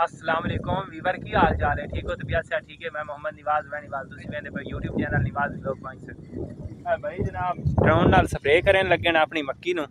अस्सलाम वालेकुम वीवर की हाल चाल है? ठीक हो? तबीयत से ठीक है? मैं मोहम्मद निवाज वैनीवाल तुसी मेरे पर यूट्यूब चैनल निवाज व्लॉग पहुंच सकते भाई जनाब ड्रोन नाल स्प्रे करन लगे ना अपनी मक्की नूं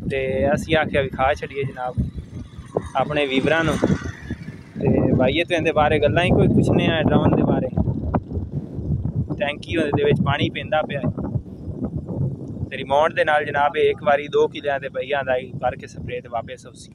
ते असीं आख्या भी खा छड़िए जनाब अपने वीवरां नूं ते भाई तो इहदे बारे गल्लां ही कोई पुछने आ ड्रोन दे बारे। टैंकी दे विच पानी पींदा पिया ते रिमोट दे नाल जनाब एक बारी 2 किलियां दे बईयां दा भर के स्प्रे ते वापस उसी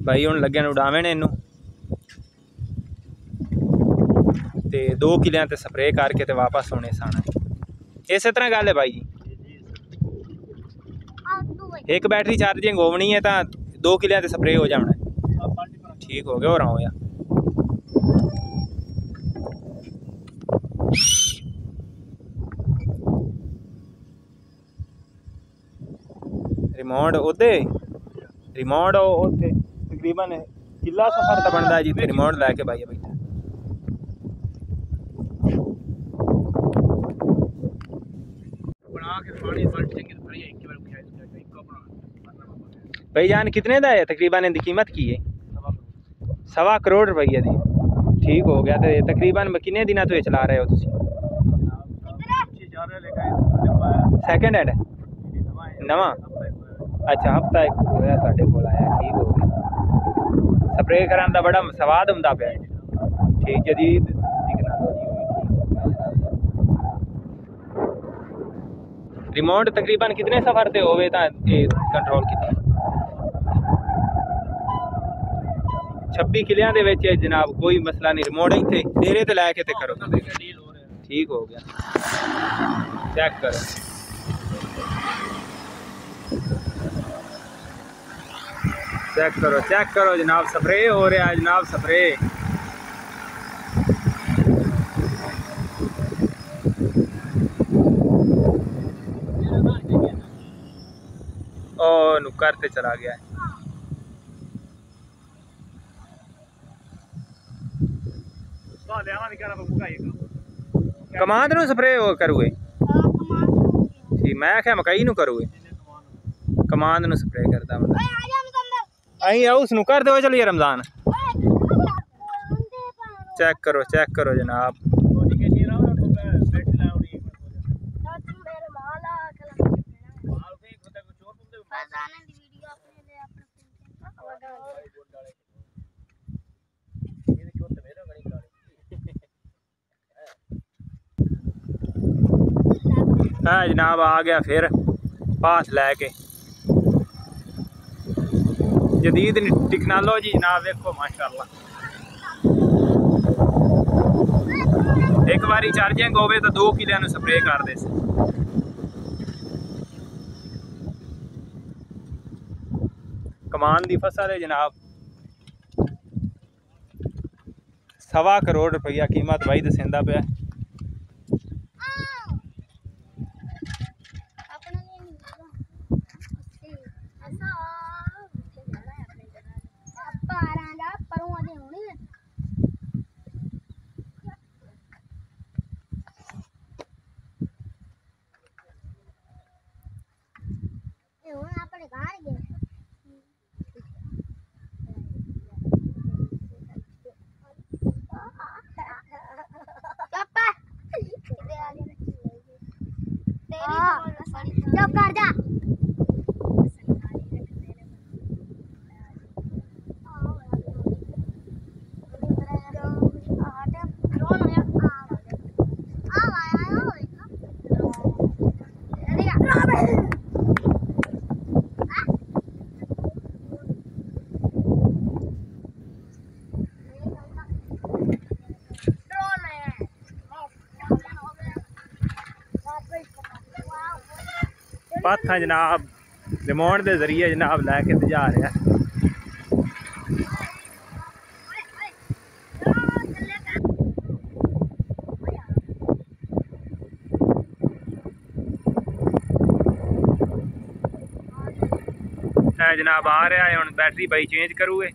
भाई हुण लगे उड़ावे ने इनू ते 2 किलियां ते स्प्रे करके ते वापस होने साना इस तरह गल है भाई। एक बैटरी चार्जिंग होनी है तो 2 किलियां ते स्प्रे हो जाना ठीक हो गया और होया। रिमोट उदे रिमोट उत्थे तकरीबन किला सफर तो बनता है जिथे रिमोट लैके भाई बैठा भाई जान कितने का है तकरीबन इनकी कीमत की है? 1.25 करोड़ रुपये दी ठीक हो गया। तो तकरीबन कितने दिन तो ये चला रहे हो तुम? सैकेंड हैंड नवा अच्छा हफ्ता एक होया साडे कोल आया ठीक हो गया। स्प्रे कराने का बड़ा स्वाद हुंदा पिया ठीक जदीद टेक्नोलॉजी हुई ठीक। रिमोट तकरीबन कितने सफर से होवे तां कंट्रोल की 26 किलियां दे विच जनाब कोई मसला नहीं। रिमोट इत्थे डेरे ते लैके ते करो ठीक हो गया। चेक करो चेक करो जनाब स्प्रे हो रहा है जनाब स्प्रे। ओ नुक्कर ते चला गया है। कमांद नू स्प्रे करूए ठीक मैं आख्या मकई नू करूए कमांद नू स्प्रे करता अं उस कर दो चलिए रमजान। चेक करो जनाब हाँ जनाब आ गया फिर पास लैके जदीद टेक्नोलॉजी जनाब देखो माशाल्लाह। एक बारी चार्जिंग होवे तो 2 किलियां नू स्प्रे कर दे। कमान दी फसल है जनाब 1.25 करोड़ रुपया कीमत भाई दसेंदा पिया। चुप कर जा पाथा जनाब रिमोट के जरिए जनाब लैके जा रहा है। जनाब आ रहा है, हुण बैटरी भाई चेंज करूए।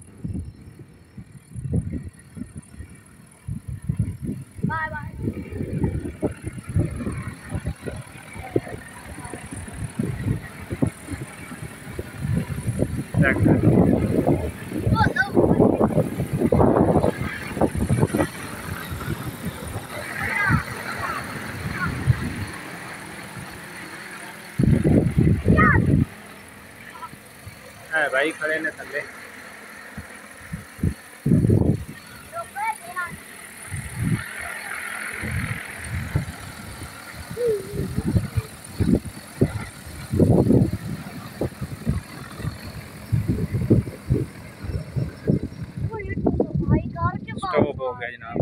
भाई खड़े ने थले स्टॉप हो गया जनाब।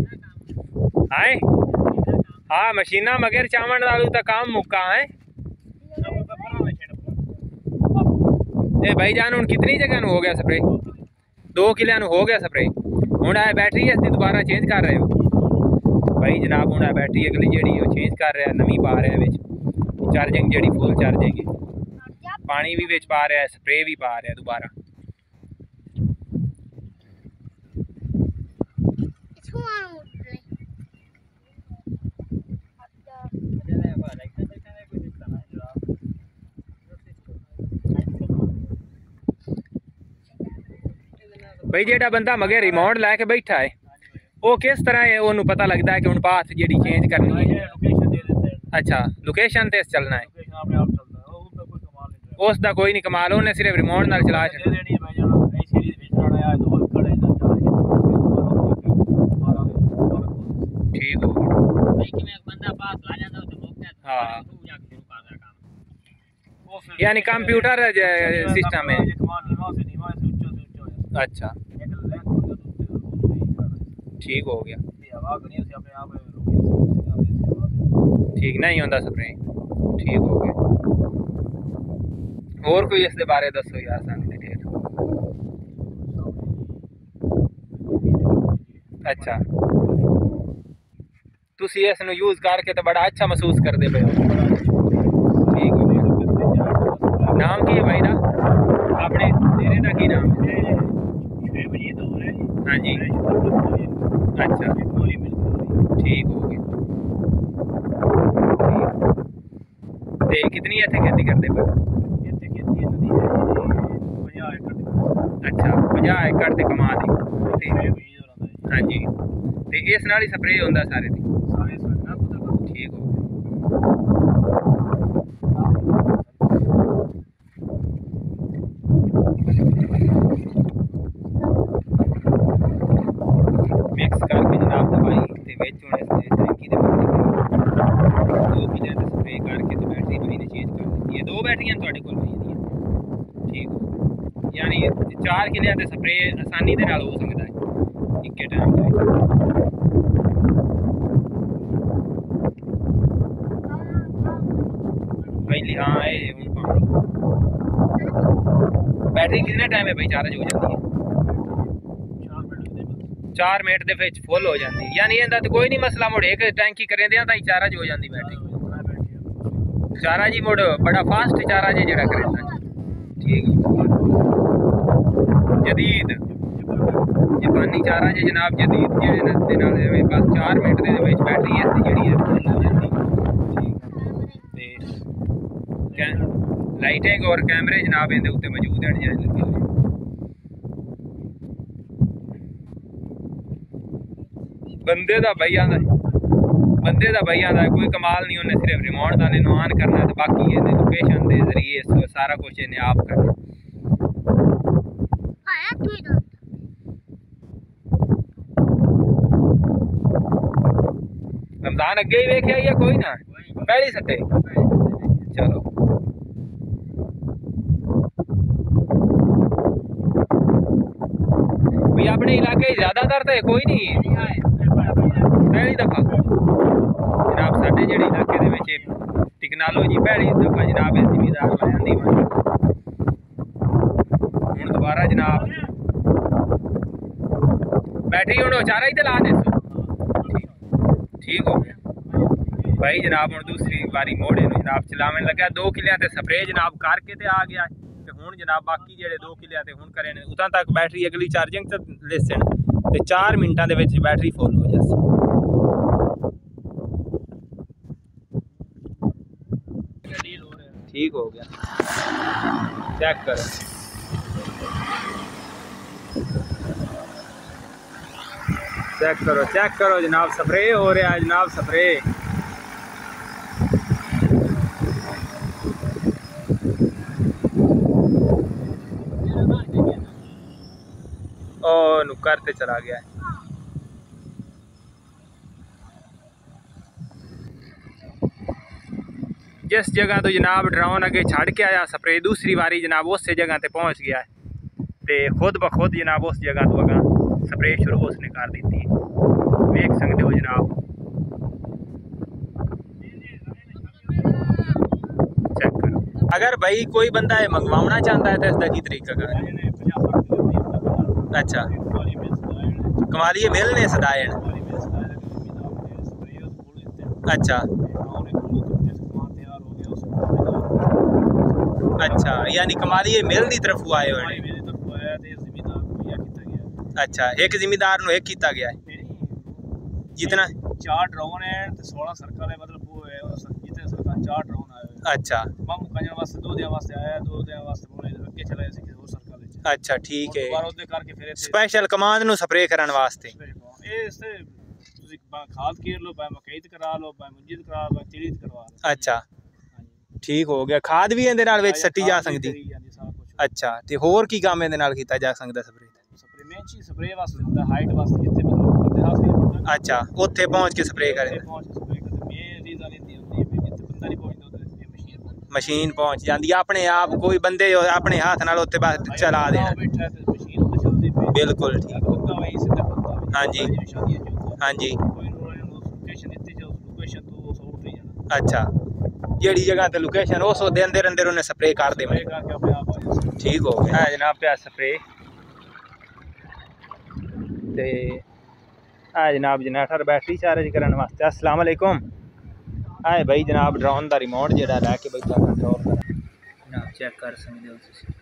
आए हाँ मशीना मगर चावण डालू तो काम मुक्का है। ए भाई जान हूँ कितनी जगह हो गया स्प्रे? 2 किलियां हो गया स्प्रे। हूँ आ बैटरी इसकी दोबारा चेंज कर रहे हो भाई जनाब। हूँ बैटरी अगली जी चेंज कर रहा, नवी पा रहा है, चार्जिंग जी फुल चार्जिंग है, पानी भी विच पा रहा है, स्प्रे भी पा रहा है दोबारा। भाई जेड़ा बंदा मगे रिमोट लैके बैठा है वो किस तरह है ओनू पता लगता है कि हुण पाथ जी चेंज करनी है? अच्छा लोकेशन ते चलना है, उसका कोई नहीं कमाल, उन्हें सिर्फ रिमोट नाल चला छड्डना। ठीक हो हाँ यानी कंप्यूटर सिस्टम है। अच्छा ठीक हो गया, ठीक नहीं होता स्प्रे, ठीक हो गया। और कोई इसके बारे दसो यार सानू डिटेल। अच्छा तुसी इसनू यूज करके तो बड़ा अच्छा महसूस करते पे हो। ठीक हो गया। नाम की है भाई ना अपने तेरे का की नाम है? हाँ जी अच्छा ठीक हो गया। ते कितनी इतने खेती करते पे? अच्छा 50 एकड़ ते कमा दी। हाँ जी ते इस नाल ही स्प्रे होंदा सारे दी? ठीक हो मिक्स करके जनाब दवाई ते विच हुण इस टैंकी दे बंद 2 किलो ते स्प्रे करके ते बैटरी भाई ने चेंज कर दी है। 2 बैटरियां तुहाडे कोल भाई दी? ठीक हो यानी 4 किलो ते स्प्रे आसानी दे नाल हो सकदा है इक्के टाइम दे विच। पहली हाँ ये हुण पानी बैटरी कितने टाइम है भाई चार्ज हो जाती है? 4 मिनट दे विच फुल हो जाती है, यानी इहदा तो कोई नहीं मसला, मुड़ एक टैंकी करें दियां तां चार्ज हो जाती बैटरी। चार्ज ही मुड़ बड़ा फास्ट चार्ज है जेड़ा करेंदा। ठीक जदीद जापानी चार्ज है जनाब, जदीद जेड़े दे नाल बस 4 मिनट दे विच बैटरी इसदी जेड़ी है फुल हो जाती। लाइटिंग और कैमरे जनाब इहदे उत्ते मौजूद हैं जेड़े लगे हुए। बंदे दा भाई आंदा कोई कमाल नहीं, उन्हें सिर्फ रिमोट दा ऑन करना ते बाकी इहदे लोकेशन दे जरिए सारा कुछ इन्हें आप करना। रमजान अगे ही वेख्या या कोई ना पहली सट्टे? चलो भाई अपने इलाके ज्यादातर तो कोई नहीं पहली दफा जनाब साडे जेड़े इलाके दे विच टेक्नोलॉजी पहली दफा जनाब जिमीदार ला जांदी हुण दोबारा जनाब बैटरी हुण चारा ही तो ला दे। ठीक हो गया भाई जनाब। हुण दूसरी बारी मोड़े जनाब चलावन लगा 2 किलियां ते स्प्रे जनाब करके ते आ गया ते हुण हुण जनाब बाकी जेडे 2 किले ते हुण करे ने उतां तक बैटरी अगली चार्जिंग ते लेसन ते 4 मिनटां दे विच बैटरी फुल हो जासी। ठीक हो गया, चेक करो, चेक करो जनाब, स्प्रे हो रहा है जनाब, स्प्रे। ओ नुक्कर ते चला गया है। जिस जगह तो जनाब ड्रोन अगे छड़ के आया स्प्रे, दूसरी बारी जनाब उस जगह ते पहुंच गया है ते खुद ब खुद जनाब उस जगह तो अगर स्प्रे शुरू उसने कर दी थी, देख सकते हो जनाब। चेक करो, अगर भाई कोई बंदा है मंगवाना चाहता है तो इसका की तरीका का? अच्छा, कमालिए मिल ने सदायन। अच्छा अच्छा, यानी कमालिए मिल की तरफ आए हो? अच्छा, एक जिमीदार नु एक किया गया है जितना 4 ड्रोन है तो 16 सर्कल है, मतलब वो है जितने सर्कल 4 ड्रोन आए हैं। अच्छा, मामू कंजन वास्ते 2 दिन वास्ते आया, 2 दिन वास्ते बोले अगे चला ऐसे वो सर्कल है। अच्छा ठीक है, दोबारा उधर करके फिर स्पेशल कमांड नु स्प्रे करने वास्ते ये इससे ਤੁਸੀਂ खाद केर लो, भाई मकईत करा लो, भाई मुंजित करा लो, तिलीत करवा लो। अच्छा ठीक हो गया, खाद भी ਇਹਦੇ ਨਾਲ ਵਿੱਚ ਸੱਟੀ ਜਾ ਸਕਦੀ? अच्छा, ਤੇ ਹੋਰ ਕੀ ਕੰਮ ਇਹਦੇ ਨਾਲ ਕੀਤਾ ਜਾ ਸਕਦਾ ਸਪਰੇ? ਸਪਰੇ ਮੈਂ ਚੀ ਸਪਰੇ ਵਾਸਤੇ ਹੁੰਦਾ, ਹਾਈਟ ਵਾਸਤੇ ਜਿੱਥੇ ਮਤਲਬ ਬੰਦੇ ਹਾਸਲ। अच्छा, ਉੱਥੇ ਪਹੁੰਚ ਕੇ ਸਪਰੇ ਕਰੇ? ਪਹੁੰਚ ਕੇ ਸਪਰੇ ਕਰਦੇ ਮੈਂ ਰੀਜ਼ਾ ਲੈਂਦੀ ਹੁੰਦੀ ਹੈ, ਜਿੱਥੇ ਬੰਦਾ ਨਹੀਂ ਪਹੁੰਚਦਾ ਉੱਥੇ मशीन पहुंच जाती अपने आप, कोई बंदे अपने हाथ नाल उत्ते बस चला देना। बिल्कुल ठीक। हाँ जी हाँ जी। अच्छा, जेड़ी जगह ते लोकेशन उस दे अंदर अंदर उन्हें स्प्रे कर दे। ठीक हो गया है जनाब पे स्प्रे ते है जनाब जनरेटर बैटरी चार्ज करने वास्ते। अस्सलाम वालेकुम। है भाई जनाब ड्रोन का रिमोट जेड़ा लैके बैठा कंट्रोल कर जनाब, चेक कर सकते हो तुसीं।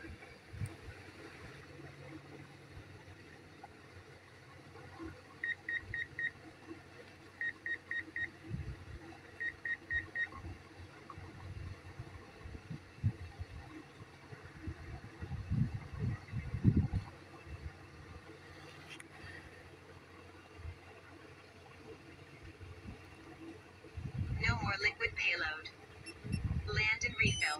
No more liquid payload. Land and refill.